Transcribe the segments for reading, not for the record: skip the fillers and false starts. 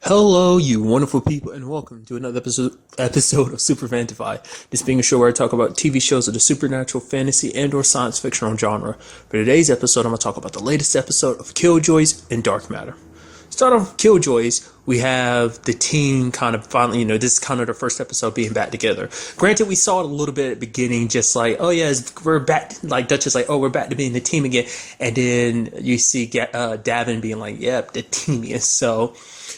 Hello, you wonderful people, and welcome to another episode of Super-Fanta-Fi. This being a show where I talk about TV shows of the supernatural, fantasy, and/or science fictional genre. For today's episode, I'm going to talk about the latest episode of Killjoys and Dark Matter. Start off with Killjoys. We have the team kind of finally, this is kind of the first episode being back together. Granted, we saw it a little bit at the beginning, just like, oh yeah, we're back, like Dutch is like, oh, we're back to being the team again. And then you see Davin being like, yep, the team is so.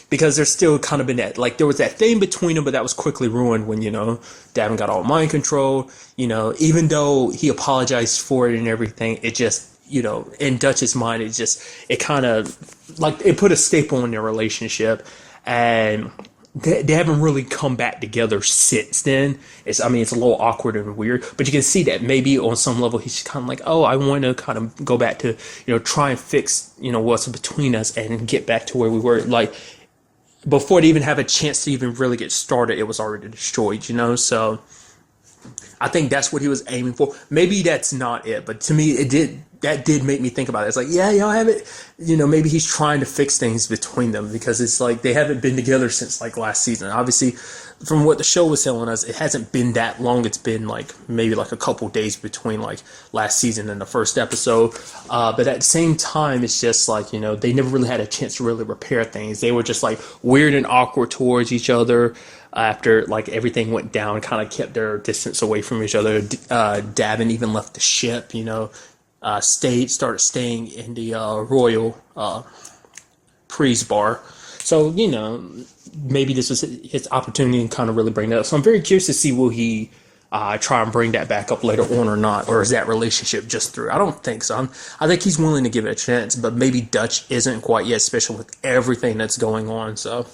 Because there's still kind of been that, like, there was that thing between them, but that was quickly ruined when, Davin got all mind control. Even though he apologized for it and everything, it just, in Dutch's mind, it kind of, like, it put a staple in their relationship. And they haven't really come back together since then. It's a little awkward and weird, but you can see that maybe on some level he's kind of like, oh, I want to kind of go back to, try and fix, what's between us and get back to where we were. Like, before they even have a chance to even really get started, it was already destroyed, So I think that's what he was aiming for. Maybe that's not it, but to me, that did make me think about it. It's like, yeah, y'all have it. Maybe he's trying to fix things between them because it's like they haven't been together since like last season. Obviously, from what the show was telling us, it hasn't been that long. It's been like maybe like a couple days between like last season and the first episode. But at the same time, it's just like, they never really had a chance to really repair things. They were just like weird and awkward towards each other. After like everything went down, kind of kept their distance away from each other. Davin even left the ship, started staying in the Royal Priest bar. So, maybe this was his opportunity to kind of really bring that up. So I'm very curious to see will he try and bring that back up later on or not, or is that relationship just through? I don't think so. I think he's willing to give it a chance, but maybe Dutch isn't quite yet, especially with everything that's going on. So.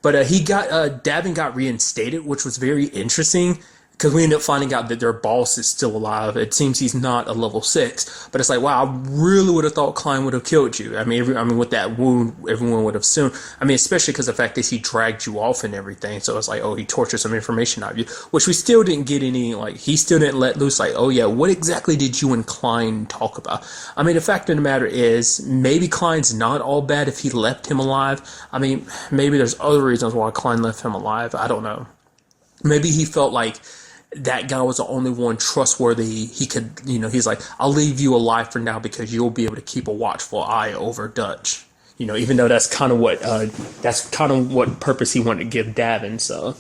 But Davin got reinstated, which was very interesting because we ended up finding out that their boss is still alive. It seems he's not a level 6, but it's like, wow, I really would have thought Klein would have killed you. With that wound, everyone would have assumed. Especially because the fact is he dragged you off and everything. So it's like, oh, he tortured some information out of you, which we still didn't get any, like, he still didn't let loose, like, oh yeah, what exactly did you and Klein talk about? The fact of the matter is, maybe Klein's not all bad if he left him alive. Maybe there's other reasons why Klein left him alive. I don't know. Maybe he felt like that guy was the only one trustworthy he could, he's like, I'll leave you alive for now because you'll be able to keep a watchful eye over Dutch. Even though that's kind of what purpose he wanted to give Davin. So,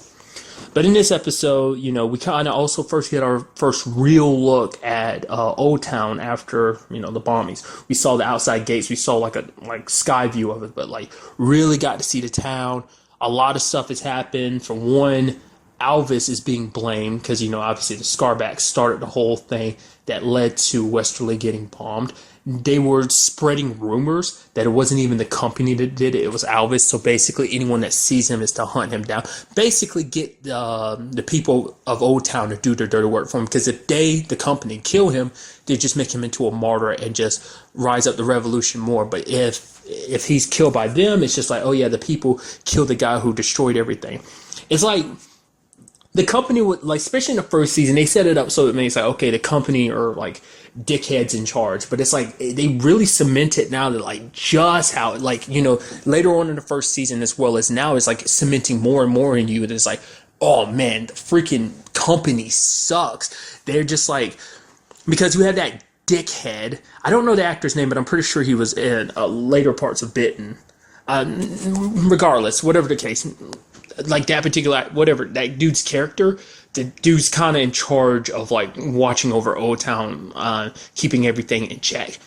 but in this episode, we kind of also first get our first real look at Old Town after, the bombings. We saw the outside gates. We saw like sky view of it, but like really got to see the town. A lot of stuff has happened. For one, Alvis is being blamed because, obviously the Scarbacks started the whole thing that led to Westerly getting bombed. They were spreading rumors that it wasn't even the company that did it. It was Alvis. So basically anyone that sees him is to hunt him down. Basically get the people of Old Town to do their dirty work for him. Because if they, the company, kill him, they just make him into a martyr and just rise up the revolution more. But if he's killed by them, it's just like, oh yeah, the people killed the guy who destroyed everything. It's like, the company would, like, especially in the first season, they set it up so it makes like, okay, the company are like dickheads in charge, but it's like they really cement it now that like just how, like, later on in the first season as well as now is like cementing more and more in you. And it's like, oh man, the freaking company sucks. They're just like, because you have that dickhead. I don't know the actor's name, but I'm pretty sure he was in later parts of Bitten. Regardless, whatever the case. Like that particular, whatever, that dude's character, the dude's kind of in charge of like watching over Old Town, keeping everything in check.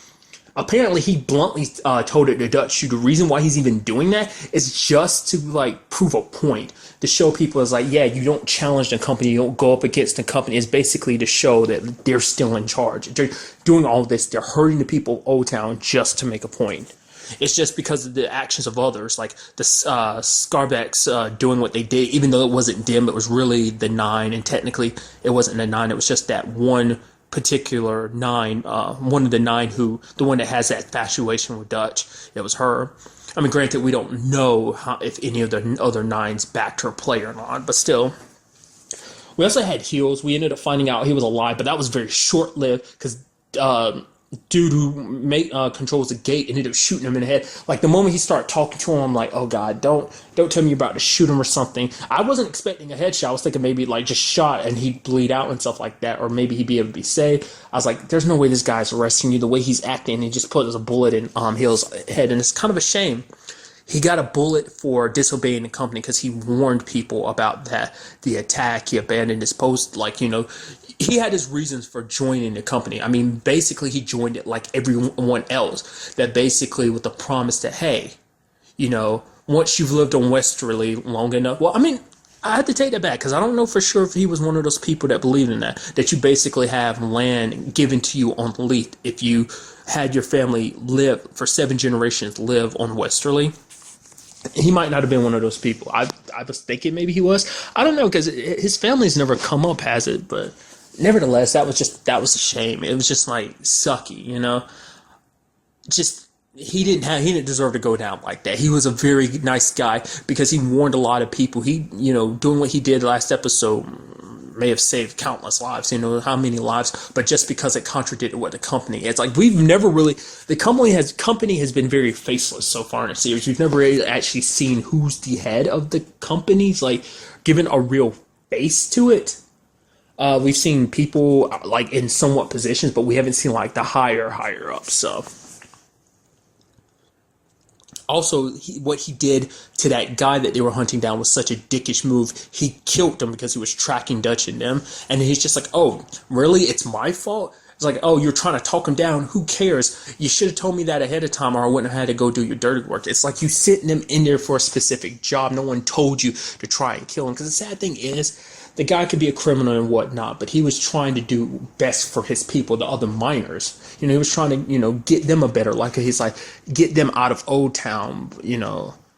Apparently he bluntly told it to Dutch, the reason why he's even doing that is just to like prove a point, to show people is like, yeah, you don't challenge the company, you don't go up against the company. It's basically to show that they're still in charge. They're doing all this, they're hurting the people of Old Town just to make a point. It's just because of the actions of others, like the Scarbacks doing what they did, even though it wasn't them, it was really the 9, and technically it wasn't the 9, it was just that one particular 9, one of the 9 the one that has that infatuation with Dutch, it was her. Granted, we don't know if any of the other 9s backed her play or not, but still. We also had Heels. We ended up finding out he was alive, but that was very short-lived because dude who controls the gate ended up shooting him in the head. Like the moment he started talking to him, I'm like, oh god, don't tell me you're about to shoot him or something. I wasn't expecting a headshot. I was thinking maybe like just shot and he'd bleed out and stuff like that, or maybe he'd be able to be saved. I was like, there's no way this guy's arresting you. The way he's acting, he just put a bullet in Hill's head, and it's kind of a shame. He got a bullet for disobeying the company because he warned people about the attack. He abandoned his post, like, he had his reasons for joining the company. I mean, basically, he joined it like everyone else. That basically with the promise that, hey, once you've lived on Westerly long enough. Well, I mean, I had to take that back because I don't know for sure if he was one of those people that believed in that you basically have land given to you on lease if you had your family live for 7 generations live on Westerly. He might not have been one of those people. I was thinking maybe he was. I don't know because his family's never come up, has it? But nevertheless, that was a shame. It was just like sucky, Just he didn't deserve to go down like that. He was a very nice guy because he warned a lot of people. He doing what he did last episode may have saved countless lives, how many lives, but just because it contradicted what the company is. Like, we've never really, the company has been very faceless so far in the series. We've never really actually seen who's the head of the companies, like, given a real face to it. We've seen people, like, in somewhat positions, but we haven't seen, like, the higher up, so. Also, what he did to that guy that they were hunting down was such a dickish move. He killed him because he was tracking Dutch and them. And he's just like, oh, really? It's my fault? It's like, oh, you're trying to talk him down. Who cares? You should have told me that ahead of time or I wouldn't have had to go do your dirty work. It's like you sitting them in there for a specific job. No one told you to try and kill him. Because the sad thing is, the guy could be a criminal and whatnot, but he was trying to do best for his people, the other miners. He was trying to, get them a better life. He's like, get them out of Old Town,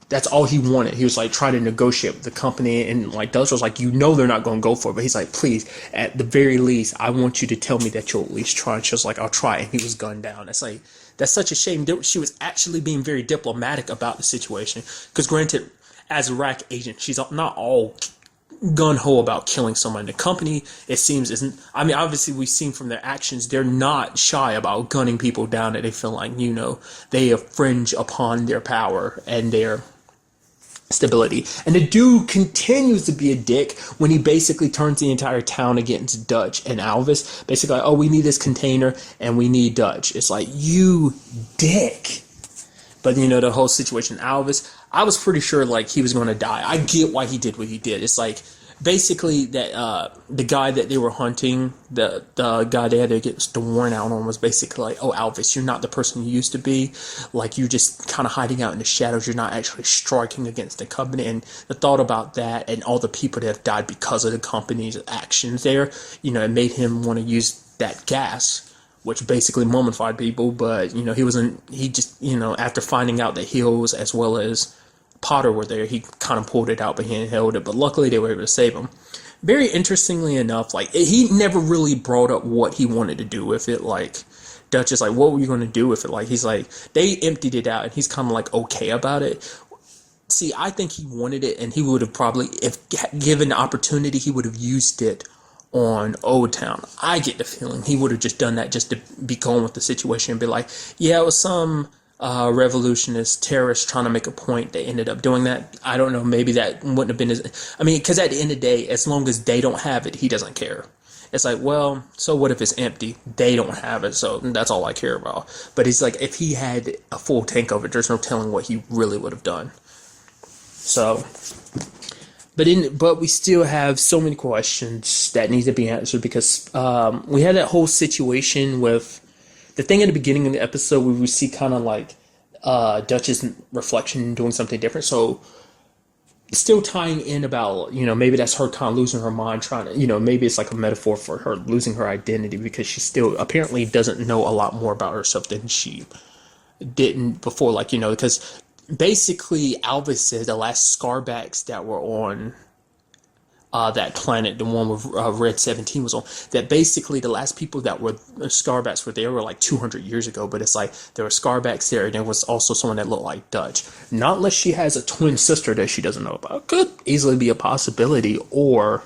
That's all he wanted. He was like trying to negotiate with the company, and like Dutch was like, they're not going to go for it. But he's like, please, at the very least, I want you to tell me that you'll at least try. And she was like, I'll try. And he was gunned down. It's like, that's such a shame. She was actually being very diplomatic about the situation. Because granted, as a R.A.C agent, she's not all gun-ho about killing someone. The company, it seems, isn't. I mean, obviously we've seen from their actions, they're not shy about gunning people down that they feel like, they infringe upon their power and their stability. And the dude continues to be a dick when he basically turns the entire town against Dutch and Alvis. Basically, like, oh, we need this container and we need Dutch. It's like, you dick. But, the whole situation, Alvis, I was pretty sure, like, he was going to die. I get why he did what he did. It's like, basically, that the guy that they were hunting, the guy they had to get the warrant out on was basically like, oh, Alvis, you're not the person you used to be. Like, you're just kind of hiding out in the shadows. You're not actually striking against the company. And the thought about that and all the people that have died because of the company's actions there, it made him want to use that gas, which basically mummified people. But, he just, after finding out that Hills as well as Potter were there, he kind of pulled it out, but he held it. But luckily they were able to save him. Very interestingly enough, like, he never really brought up what he wanted to do with it. Like, Dutch is like, what were you going to do with it? Like, he's like, they emptied it out and he's kind of like okay about it. See, I think he wanted it, and he would have probably, if given the opportunity, he would have used it on Old Town. I get the feeling he would have just done that just to be going with the situation and be like, yeah, it was some revolutionist terrorists trying to make a point. They ended up doing that. I don't know. Maybe that wouldn't have been as, I mean, because at the end of the day, as long as they don't have it, he doesn't care. It's like, well, so what if it's empty? They don't have it, so that's all I care about. But he's like, if he had a full tank of it, there's no telling what he really would have done. So, but we still have so many questions that need to be answered because we had that whole situation with the thing at the beginning of the episode where we see kind of like Dutch's reflection doing something different. So still tying in about, maybe that's her kind of losing her mind, trying to, maybe it's like a metaphor for her losing her identity because she still apparently doesn't know a lot more about herself than she didn't before, like, because basically Alvis said the last Scarbacks that were on that planet, the one with Red 17 was on, that basically the last people that were Scarbacks were there were like 200 years ago, but it's like there were Scarbacks there, and there was also someone that looked like Dutch. Not unless she has a twin sister that she doesn't know about. Could easily be a possibility, or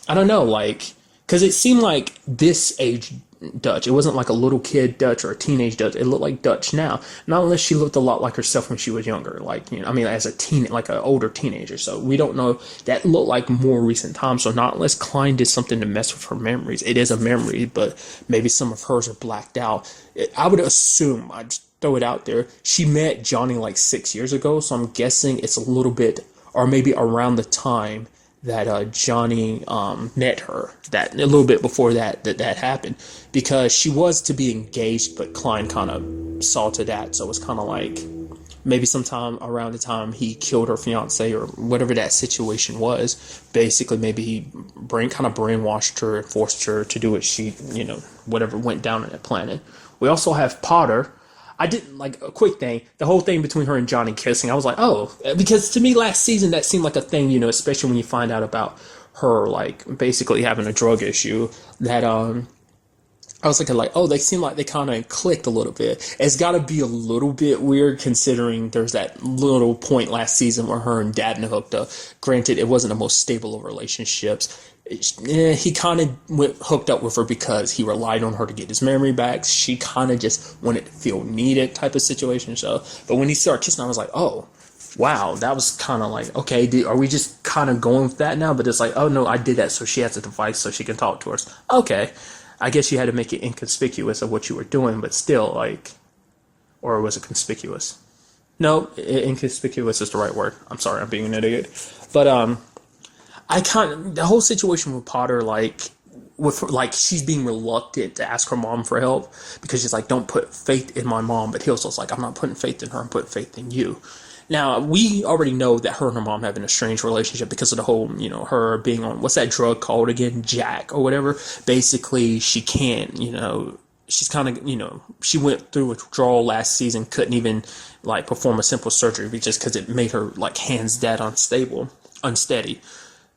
I don't know, like, because it seemed like this age, Dutch. It wasn't like a little kid Dutch or a teenage Dutch. It looked like Dutch now. Not unless she looked a lot like herself when she was younger. Like, you know, I mean, as a like an older teenager. So we don't know. That looked like more recent times. So not unless Klein did something to mess with her memories. It is a memory, but maybe some of hers are blacked out. I would assume, I'd throw it out there, she met Johnny like 6 years ago. So I'm guessing it's a little bit, or maybe around the time that Johnny met her, that a little bit before that happened, because she was to be engaged, but Klein kind of saw to that. So it's kind of like maybe sometime around the time he killed her fiance or whatever that situation was. Basically, maybe he kind of brainwashed her and forced her to do what she, you know, whatever went down on that planet. We also have Potter. I didn't like a quick thing. The whole thing between her and Johnny kissing, I was like, oh, because to me last season that seemed like a thing, you know, especially when you find out about her like basically having a drug issue. That I was thinking like, oh, they seem like they kind of clicked a little bit. It's got to be a little bit weird considering there's that little point last season where her and Dabney hooked up. Granted, it wasn't the most stable of relationships. He kind of hooked up with her because he relied on her to get his memory back. She kind of just wanted to feel needed type of situation. So, but when he started kissing, I was like, oh, wow, that was kind of like, okay, are we just kind of going with that now? But it's like, oh no, I did that so she has a device so she can talk to us. Okay, I guess you had to make it inconspicuous of what you were doing, but still, like, or was it conspicuous? No, inconspicuous is the right word. I'm sorry, I'm being an idiot. But the whole situation with Potter, like, with her, like, she's being reluctant to ask her mom for help because she's like, don't put faith in my mom. But he also was like, I'm not putting faith in her, I'm putting faith in you. Now, we already know that her and her mom have an estranged relationship because of the whole, you know, her being on, what's that drug called again? Jack or whatever. Basically, she can't, you know, she's kind of, you know, she went through withdrawal last season, couldn't even, like, perform a simple surgery just because it made her, like, hands dead unsteady.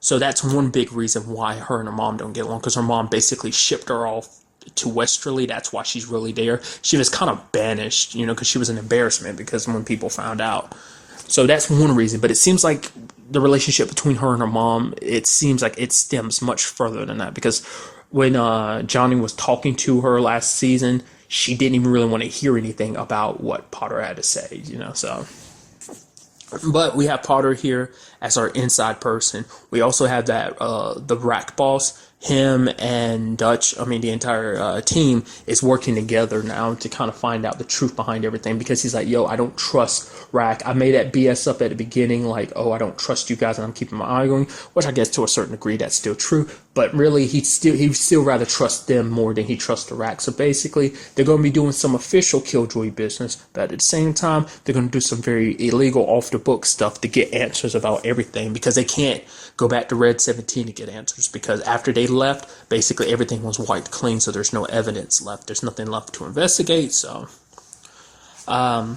So that's one big reason why her and her mom don't get along, because her mom basically shipped her off to Westerly. That's why she's really there. She was kind of banished, you know, because she was an embarrassment because when people found out. So that's one reason, but it seems like the relationship between her and her mom, it seems like it stems much further than that, because when Johnny was talking to her last season, she didn't even really want to hear anything about what Potter had to say, you know, so. But we have Potter here as our inside person. We also have that the R.A.C boss. Him and Dutch, I mean the entire team, is working together now to kind of find out the truth behind everything, because he's like, yo, I don't trust R.A.C. I made that BS up at the beginning, like, oh, I don't trust you guys and I'm keeping my eye on you, which I guess to a certain degree that's still true, but really he'd still rather trust them more than he trusts the R.A.C. So basically they're going to be doing some official Killjoy business, but at the same time they're going to do some very illegal off the book stuff to get answers about everything, because they can't go back to Red 17 to get answers, because after they left, basically everything was wiped clean, so there's no evidence left. There's nothing left to investigate, so I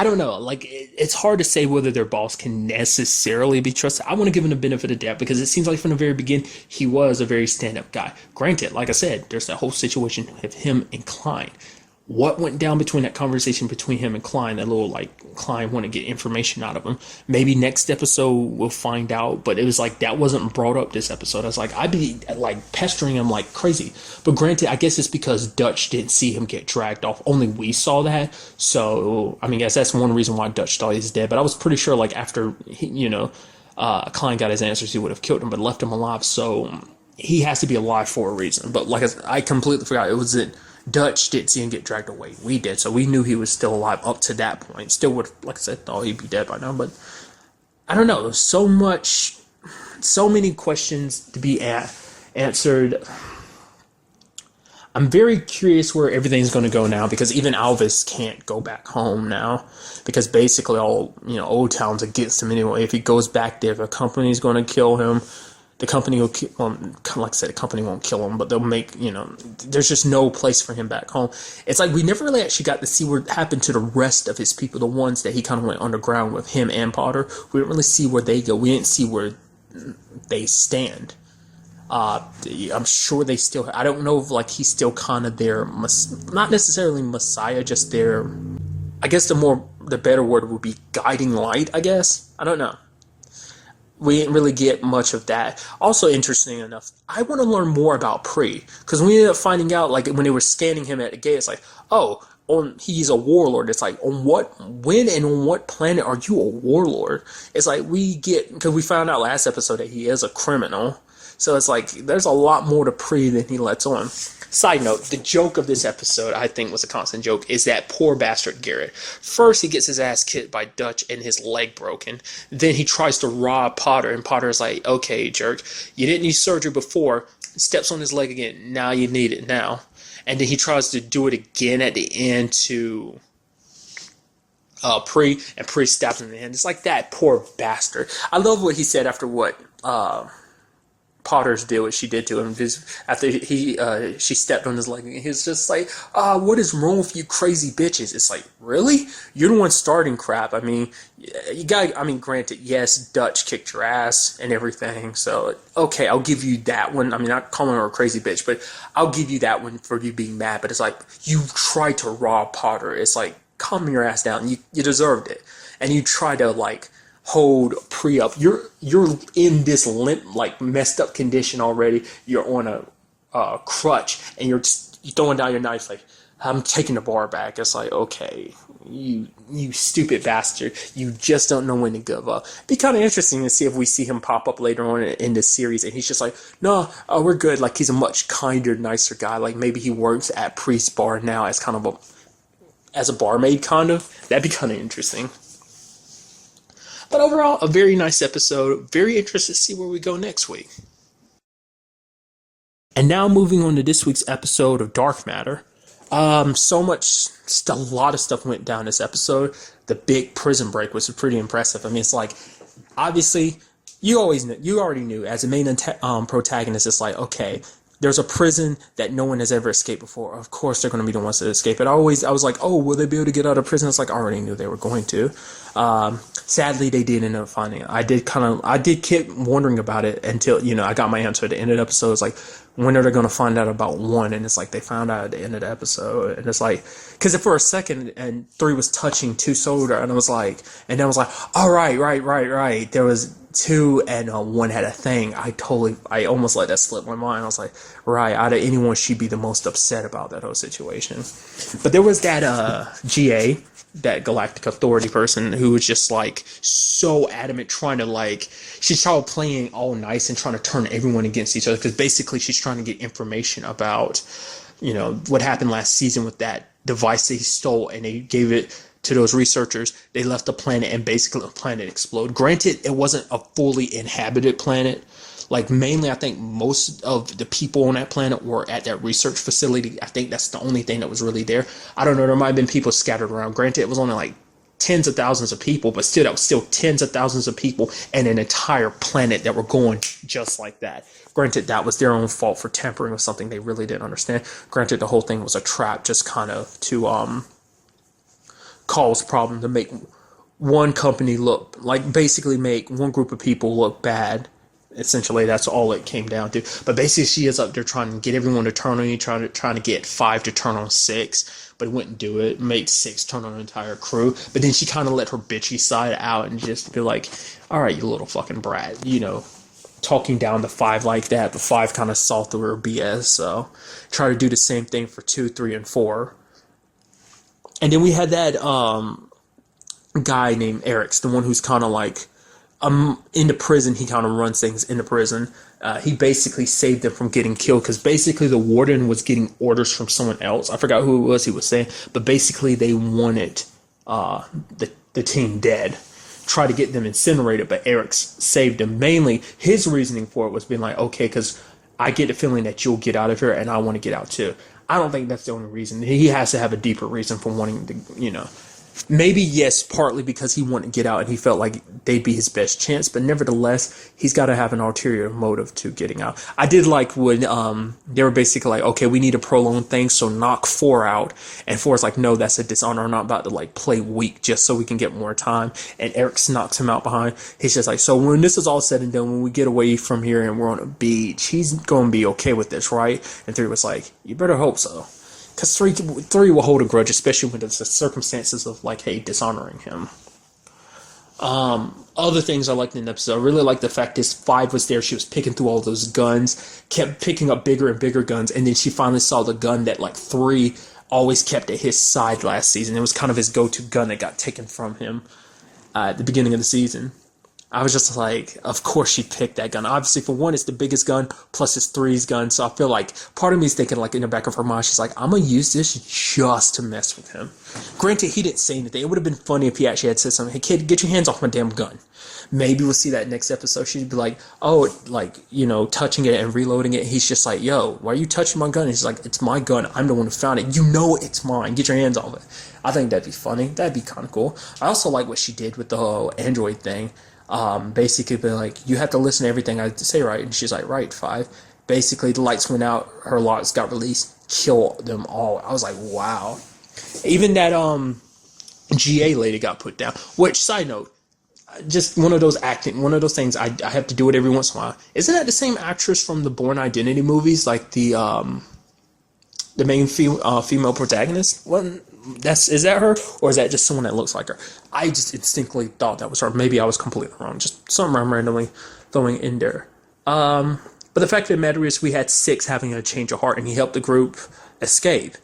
don't know. Like, it's hard to say whether their boss can necessarily be trusted. I want to give him the benefit of the doubt, because it seems like from the very beginning, he was a very stand-up guy. Granted, like I said, there's that whole situation of him and Klein. What went down between that conversation between him and Klein, that little, like, Klein want to get information out of him. Maybe next episode we'll find out, but it was like, that wasn't brought up this episode. I was like, I'd be, like, pestering him like crazy. But granted, I guess it's because Dutch didn't see him get dragged off. Only we saw that. So, I mean, I guess that's one reason why Dutch thought he's dead. But I was pretty sure, like, after, Klein got his answers, he would have killed him, but left him alive. So, he has to be alive for a reason. But, like, I completely forgot. It wasn't Dutch didn't see him get dragged away. We did, so we knew he was still alive up to that point. Still would, like I said, thought he'd be dead by now, but I don't know. There's so many questions to be answered. I'm very curious where everything's going to go now, because even Alvis can't go back home now, because basically all, Old Town's against him anyway. If he goes back there, the company's going to kill him. The company will, like I said, the company won't kill him, but they'll make, there's just no place for him back home. It's like we never really actually got to see what happened to the rest of his people, the ones that he kind of went underground with, him and Potter. We didn't really see where they go. We didn't see where they stand. I'm sure they still, I don't know if, like, he's still kind of their, not necessarily Messiah, just their, I guess the better word would be guiding light, I guess. I don't know. We didn't really get much of that. Also, interesting enough, I want to learn more about Pre, because we ended up finding out, like, when they were scanning him at the gate, it's like, oh, he's a warlord. It's like, when and on what planet are you a warlord? It's like, because we found out last episode that he is a criminal. So it's like, there's a lot more to Pre than he lets on. Side note, the joke of this episode, I think was a constant joke, is that poor bastard Garrett. First, he gets his ass kicked by Dutch and his leg broken. Then he tries to rob Potter, and Potter's like, okay, jerk, you didn't need surgery before. Steps on his leg again. Now you need it now. And then he tries to do it again at the end to Pre, and Pre stabs him in the hand. It's like, that poor bastard. I love what he said after Potter's deal, what she did to him, after she stepped on his leg, and he was just like, what is wrong with you crazy bitches? It's like, really? You're the one starting crap. I mean, granted, yes, Dutch kicked your ass and everything, so, okay, I'll give you that one. I mean, not calling her a crazy bitch, but I'll give you that one for you being mad, but it's like, you tried to rob Potter. It's like, calm your ass down. You deserved it. And you try to, like, hold Pre up. You're in this limp, like, messed up condition already. You're on a crutch, and you're throwing down your knife like, I'm taking the bar back. It's like, okay, you stupid bastard. You just don't know when to give up. Be kind of interesting to see if we see him pop up later on in the series, and he's just like, no, we're good. Like, he's a much kinder, nicer guy. Like, maybe he works at Priest's bar now as kind of as a barmaid, kind of. That'd be kind of interesting. But overall, a very nice episode. Very interested to see where we go next week. And now moving on to this week's episode of Dark Matter. A lot of stuff went down this episode. The big prison break was pretty impressive. I mean, it's like, obviously, you already knew as a main protagonist, it's like, okay, there's a prison that no one has ever escaped before. Of course, they're going to be the ones that escape it. I was like, oh, will they be able to get out of prison? It's like, I already knew they were going to. Sadly, they did end up finding it. I did keep wondering about it until, I got my answer at the end of the episode. It's like, when are they going to find out about 1? And it's like, they found out at the end of the episode. And it's like, because for a second, and 3 was touching 2 shoulder, and I was like, all right. There was 2 and 1 had a thing. I almost let that slip my mind. I was like, right, out of anyone, she'd be the most upset about that whole situation. But there was that GA, that Galactic Authority person, who was just like so adamant, trying to she's trying playing all nice and trying to turn everyone against each other, because basically she's trying to get information about what happened last season with that device they stole, and they gave it to those researchers. They left the planet, and basically the planet exploded. Granted, it wasn't a fully inhabited planet. Like, mainly, I think most of the people on that planet were at that research facility. I think that's the only thing that was really there. I don't know, there might have been people scattered around. Granted, it was only like tens of thousands of people, but still, that was still tens of thousands of people and an entire planet that were going just like that. Granted, that was their own fault for tampering with something they really didn't understand. Granted, the whole thing was a trap, just kind of to cause problems, to make one company basically make one group of people look bad. Essentially, that's all it came down to. But basically, she is up there trying to get everyone to turn on you, trying to get 5 to turn on 6, but it wouldn't do it. Make 6 turn on an entire crew. But then she kind of let her bitchy side out and just be like, all right, you little fucking brat. Talking down to 5 like that, but 5 kind of saw through her BS. So try to do the same thing for 2, 3, and 4. And then we had that guy named Eric, the one who's kind of like, in the prison. He kind of runs things in the prison. He basically saved them from getting killed, because basically the warden was getting orders from someone else. I forgot who it was he was saying, but basically they wanted the team dead. Try to get them incinerated, but Eric saved them. Mainly, his reasoning for it was being like, okay, because I get the feeling that you'll get out of here, and I want to get out too. I don't think that's the only reason. He has to have a deeper reason for wanting to, maybe, yes, partly because he wanted to get out and he felt like they'd be his best chance, but nevertheless, he's got to have an ulterior motive to getting out. I did like when they were basically like, okay, we need to prolong things, so knock 4 out. And 4's like, no, that's a dishonor. I'm not about to play weak just so we can get more time. And Eric knocks him out behind. He's just like, so when this is all said and done, when we get away from here and we're on a beach, he's going to be okay with this, right? And 3 was like, you better hope so. Because 3 will hold a grudge, especially when it's the circumstances of, hey, dishonoring him. Other things I liked in the episode, I really liked the fact that 5 was there. She was picking through all those guns, kept picking up bigger and bigger guns, and then she finally saw the gun that like 3 always kept at his side last season. It was kind of his go-to gun that got taken from him at the beginning of the season. I was just like, of course she picked that gun. Obviously, for one, it's the biggest gun, plus it's 3's gun. So I feel like part of me is thinking, like, in the back of her mind, she's like, I'm going to use this just to mess with him. Granted, he didn't say anything. It would have been funny if he actually had said something. Hey, kid, get your hands off my damn gun. Maybe we'll see that next episode. She'd be like, oh, like, you know, touching it and reloading it. He's just like, yo, why are you touching my gun? He's like, it's my gun. I'm the one who found it. You know it's mine. Get your hands off it. I think that'd be funny. That'd be kind of cool. I also like what she did with the whole Android thing. Basically be like, you have to listen to everything I say, right? And she's like, right, 5. Basically, the lights went out, her locks got released, kill them all. I was like, wow. Even that GA lady got put down. Which, side note, just one of those things I have to do it every once in a while. Isn't that the same actress from the Bourne Identity movies, like the main female protagonist? Is that her, or is that just someone that looks like her? I just instinctively thought that was her. Maybe I was completely wrong. Just something I'm randomly throwing in there. But the fact of the matter is, we had 6 having a change of heart, and he helped the group escape.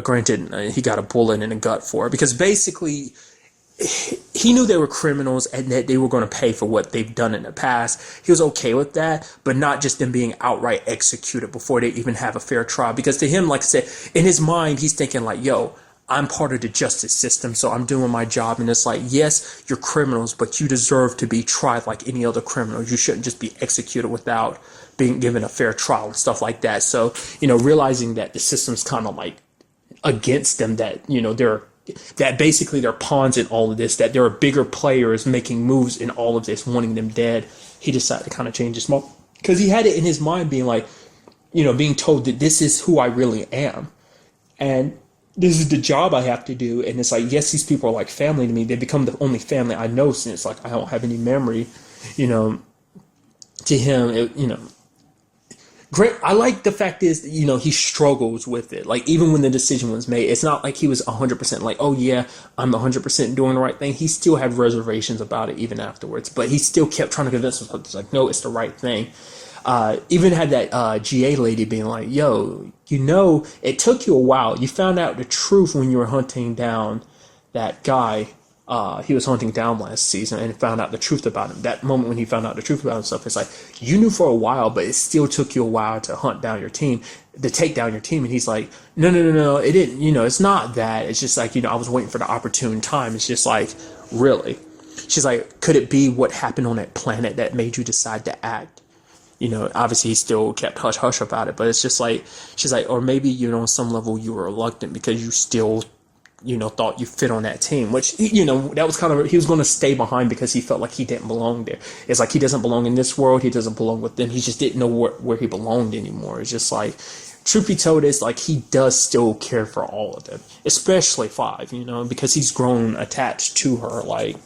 Granted, he got a bullet in the gut for it, because basically he knew they were criminals and that they were going to pay for what they've done in the past. He was okay with that, but not just them being outright executed before they even have a fair trial. Because to him, like I said, in his mind, he's thinking like, yo, I'm part of the justice system, so I'm doing my job. And it's like, yes, you're criminals, but you deserve to be tried like any other criminal. You shouldn't just be executed without being given a fair trial and stuff like that. So, you know, realizing that the system's kind of like against them, that, you know, that basically they're pawns in all of this, that there are bigger players making moves in all of this, wanting them dead, he decided to kind of change his mind. Because he had it in his mind being like, you know, being told that this is who I really am. And this is the job I have to do. And it's like, yes, these people are like family to me. They become the only family I know, since like I don't have any memory, you know, to him, you know. Great. I like the fact is, you know, he struggles with it. Like, even when the decision was made, it's not like he was 100% like, oh yeah, I'm 100% doing the right thing. He still had reservations about it even afterwards, but he still kept trying to convince himself. It's like, no, it's the right thing. Even had that GA lady being like, yo, you know, it took you a while. You found out the truth when you were hunting down that guy he was hunting down last season, and found out the truth about him. That moment when he found out the truth about himself, it's like, you knew for a while, but it still took you a while to hunt down your team, to take down your team. And he's like, no, it didn't, you know, it's not that. It's just like, you know, I was waiting for the opportune time. It's just like, really? She's like, could it be what happened on that planet that made you decide to act? You know, obviously he still kept hush-hush about it, but it's just like, she's like, or maybe, you know, on some level you were reluctant because you still, you know, thought you fit on that team, which, you know, that was kind of, he was going to stay behind because he felt like he didn't belong there. It's like, he doesn't belong in this world. He doesn't belong with them. He just didn't know where he belonged anymore. It's just like, truth be told, it's like, he does still care for all of them, especially 5, you know, because he's grown attached to her. Like,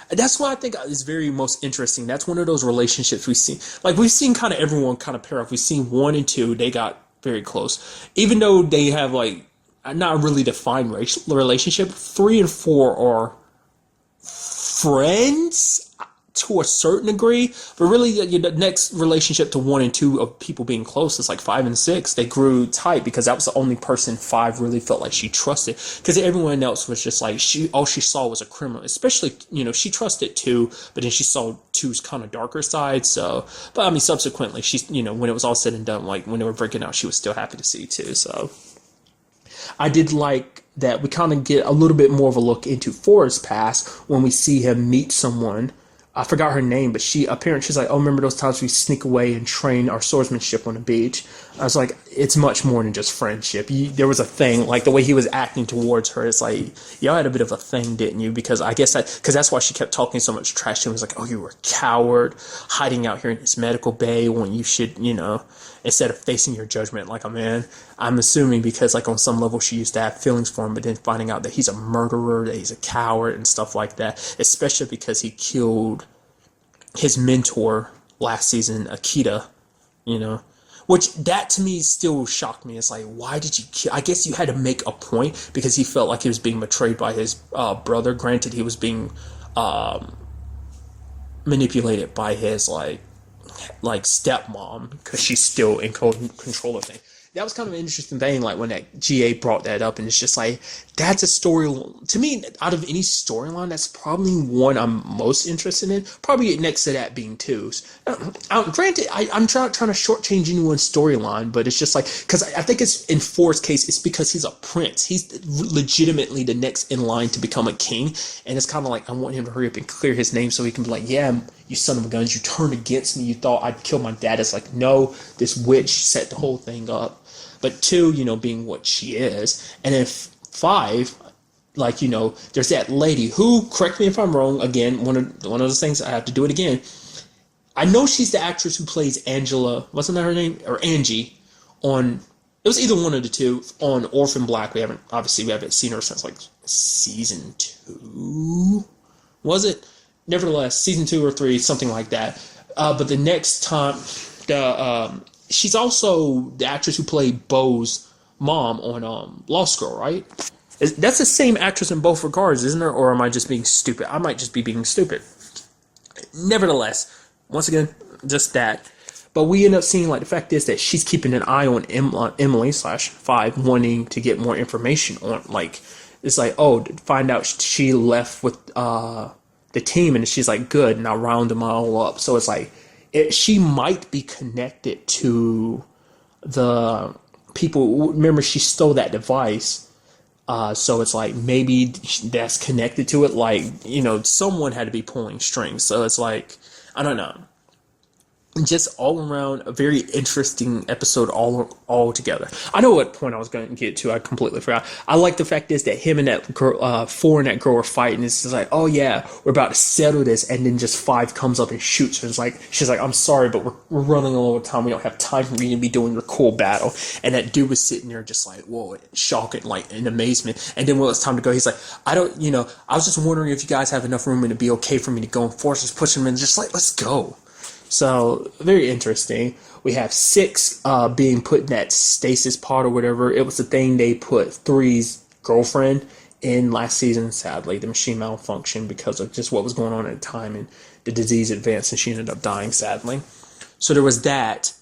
that's what I think is very most interesting. That's one of those relationships we've seen. Like, we've seen kind of everyone kind of pair up. We've seen 1 and 2, they got very close. Even though they have, like, not a really defined relationship, 3 and 4 are friends to a certain degree, but really the next relationship to 1 and 2 of people being close is like 5 and 6. They grew tight because that was the only person 5 really felt like she trusted, because everyone else was just like, all she saw was a criminal. Especially, you know, she trusted 2, but then she saw 2's kind of darker side. So, but I mean, subsequently, she's, you know, when it was all said and done, like when they were breaking out, she was still happy to see 2. So I did like that we kind of get a little bit more of a look into 4's past when we see him meet someone. I forgot her name, but she's like, oh, remember those times we sneak away and train our swordsmanship on the beach? I was like, it's much more than just friendship. There was a thing, like the way he was acting towards her. It's like, y'all had a bit of a thing, didn't you? Because I guess because that's why she kept talking so much trash to him. It was like, oh, you were a coward, hiding out here in this medical bay when you should, you know, instead of facing your judgment like a man. I'm assuming because, like, on some level she used to have feelings for him, but then finding out that he's a murderer, that he's a coward and stuff like that, especially because he killed his mentor last season, Akita, you know, which that to me still shocked me. It's like, why did you kill? I guess you had to make a point because he felt like he was being betrayed by his brother. Granted, he was being manipulated by his like stepmom because she's still in control of things. That was kind of an interesting thing, like when that GA brought that up, and it's just like, that's a story, to me, out of any storyline, that's probably one I'm most interested in, probably next to that being twos. Granted, I'm trying to shortchange anyone's storyline, but it's just like, because I think it's, in Ford's case, it's because he's a prince, he's legitimately the next in line to become a king, and it's kind of like, I want him to hurry up and clear his name so he can be like, yeah, you son of a guns, you turned against me, you thought I'd kill my dad. It's like, no, this witch set the whole thing up. But 2, being what she is. And then 5, there's that lady who, correct me if I'm wrong, again, one of those things, I have to do it again. I know she's the actress who plays Angela, wasn't that her name? Or Angie, it was either one of the two, on Orphan Black. We haven't seen her since, season 2? Was it? Nevertheless, season 2 or 3, something like that. But the next time, she's also the actress who played Bo's mom on Lost Girl, right? That's the same actress in both regards, isn't it? Or am I just being stupid? I might just be being stupid. Nevertheless, once again, just that. But we end up seeing, the fact is that she's keeping an eye on Emily/5, wanting to get more information on, it's like, oh, find out she left with the team, and she's like, good, and I'll round them all up. So it's like, she might be connected to the people. Remember, she stole that device. So it's like, maybe that's connected to it. Someone had to be pulling strings. So it's like, I don't know. Just all around a very interesting episode all together. I know what point I was going to get to. I completely forgot. I like the fact is that him and that girl, 4 and that girl are fighting. It's just like, oh yeah, we're about to settle this, and then just 5 comes up and shoots her. It's like, she's like, I'm sorry, but we're running a little time. We don't have time for you to be doing your cool battle. And that dude was sitting there just like, whoa, shocking, in amazement. And then when it was time to go, he's like, I was just wondering if you guys have enough room and it'd be okay for me to go and force us, push him in, just like, let's go. So, very interesting. We have 6 being put in that stasis pod or whatever. It was the thing they put 3's girlfriend in last season. Sadly, the machine malfunctioned because of just what was going on at the time, and the disease advanced, and she ended up dying, sadly. So there was that.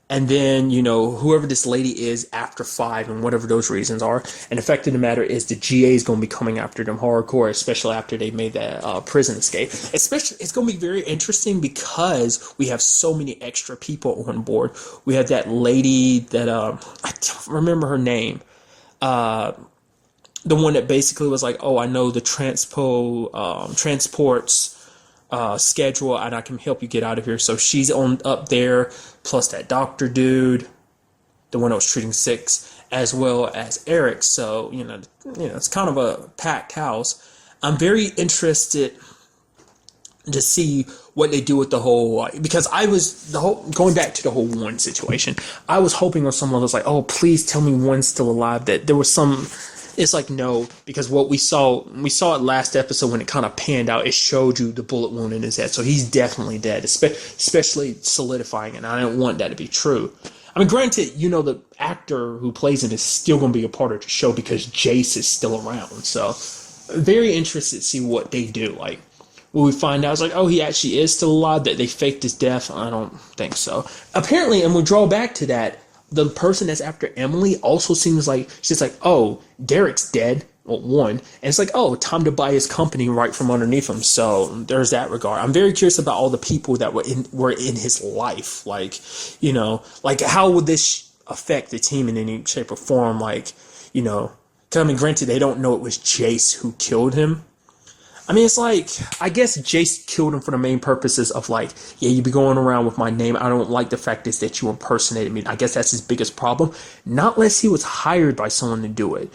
And then, whoever this lady is after 5 and whatever those reasons are. And the fact of the matter is the GA is going to be coming after them hardcore, especially after they made that prison escape. Especially, it's going to be very interesting because we have so many extra people on board. We have that lady that, I don't remember her name. The one that basically was like, oh, I know the transports schedule, and I can help you get out of here. So she's on up there, plus that doctor dude, the one that was treating 6, as well as Eric. So it's kind of a packed house. I'm very interested to see what they do with the whole, because going back to the whole Warren situation, I was hoping or someone was like, oh, please tell me Warren's still alive, that there was some. It's like, no, because what we saw it last episode when it kind of panned out, it showed you the bullet wound in his head. So he's definitely dead, especially solidifying it. And I don't want that to be true. I mean, granted, the actor who plays him is still going to be a part of the show because Jace is still around. So very interested to see what they do. Will we find out, it's like, oh, he actually is still alive, that they faked his death? I don't think so. Apparently, and we'll draw back to that, the person that's after Emily also seems like, she's like, oh, Derek's dead, well, one, and it's like, oh, time to buy his company right from underneath him. So there's that regard. I'm very curious about all the people that were in his life. How would this affect the team in any shape or form? Granted, they don't know it was Jace who killed him. I mean, it's like, I guess Jace killed him for the main purposes of yeah, you be going around with my name. I don't like the fact that you impersonated me. I guess that's his biggest problem. Not unless he was hired by someone to do it.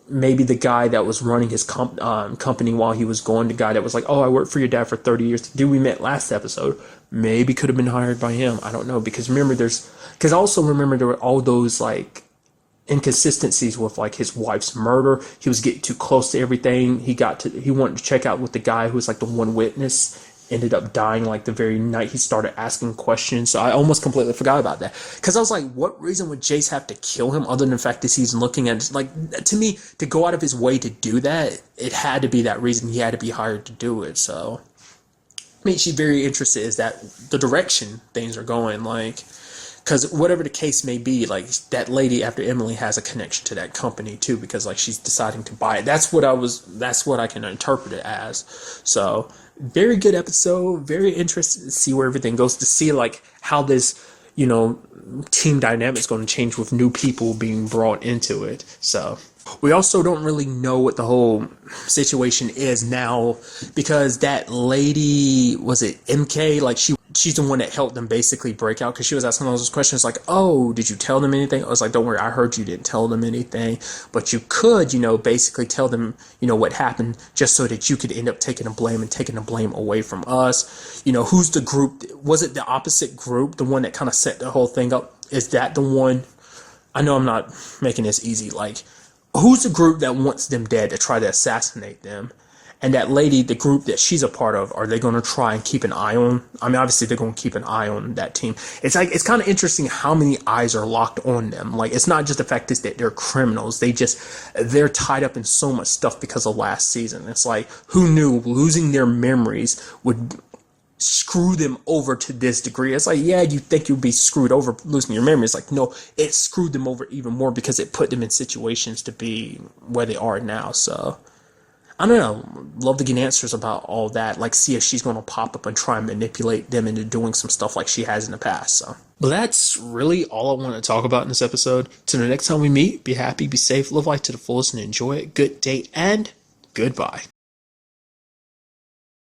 Maybe the guy that was running his company while he was gone, the guy that was like, oh, I worked for your dad for 30 years. The dude we met last episode, maybe could have been hired by him. I don't know. Because remember, there were all those, inconsistencies with his wife's murder. He was getting too close to everything. He wanted to check out with the guy who was the one witness, ended up dying the very night he started asking questions. So I almost completely forgot about that, because I was like, what reason would Jace have to kill him other than the fact that he's looking at to me, to go out of his way to do that, it had to be that reason. He had to be hired to do it. So makes you very interested is that the direction things are going, like, because whatever the case may be, like, that lady after Emily has a connection to that company too, because like she's deciding to buy it. That's what I can interpret it as. So very good episode, very interested to see where everything goes, to see like how this, team dynamic is going to change with new people being brought into it. So we also don't really know what the whole situation is now, because that lady, was it MK? Like she's the one that helped them basically break out, because she was asking all those questions like, oh, did you tell them anything? I was like, don't worry, I heard you didn't tell them anything, but you could, basically tell them, what happened, just so that you could end up taking the blame and taking the blame away from us. Who's the group? Was it the opposite group, the one that kind of set the whole thing up? Is that the one? I know I'm not making this easy. Like, who's the group that wants them dead, to try to assassinate them? And that lady, the group that she's a part of, are they going to try and keep an eye on? I mean, obviously they're going to keep an eye on that team. It's kind of interesting how many eyes are locked on them. Like, it's not just the fact that they're criminals. They're tied up in so much stuff because of last season. It's like, who knew losing their memories would screw them over to this degree? It's like, yeah, you think you'd be screwed over losing your memory. It's like, no, it screwed them over even more, because it put them in situations to be where they are now. So I don't know, love to get answers about all that, like see if she's going to pop up and try and manipulate them into doing some stuff like she has in the past. So, but that's really all I want to talk about in this episode. Till the next time we meet, be happy, be safe, live life to the fullest, and enjoy it. Good day and goodbye.